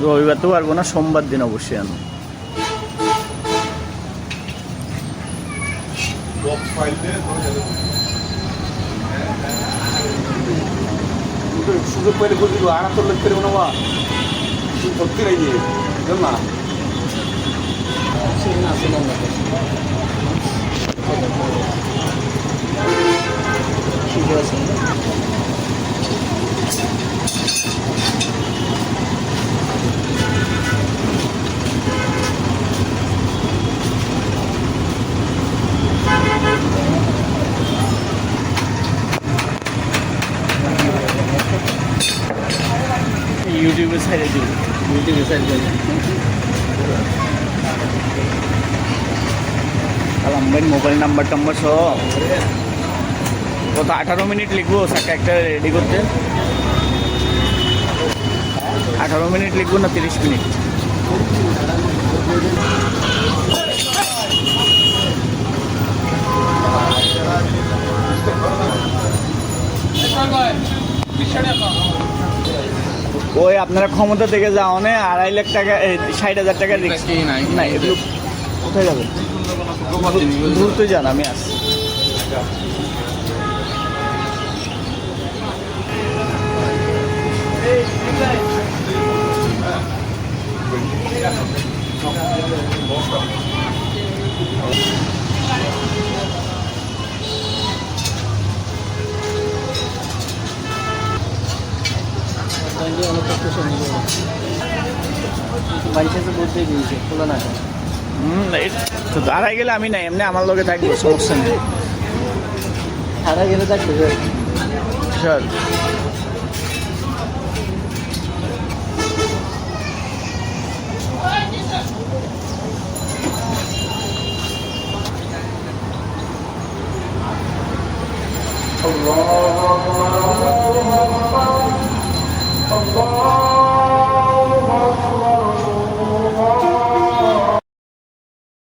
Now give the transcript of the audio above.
রবিবার তো পারবো না, সোমবার দিন অবশ্যই আনো। সুযোগ পাইলে বলছিল আর তো লোক করে বাবা সত্যি নাই দিয়ে না ইউটিউবে ছাড়িয়ে দিব, ইউটিউবে ছাড়িয়ে দিব। আলাম ভাই মোবাইল নাম্বার টাম্বার সব কত 18 মিনিট লিখবো একটা রেডি করতে? 18 মিনিট লিখবো না 30 মিনিট? ওই আপনারা ক্ষমতা থেকে যাও না 2.5 লাখ টাকা 60,000 টাকা রিস্ক নাই। এগুলো কোথায় যাবে? দ্রুত যান, আমি আসছি। তো দাঁড়াই গেলে আমি নাই, এমনি আমার লগে থাকবো, সমস্যা নেই। চল। الله أكبر الله أكبر الله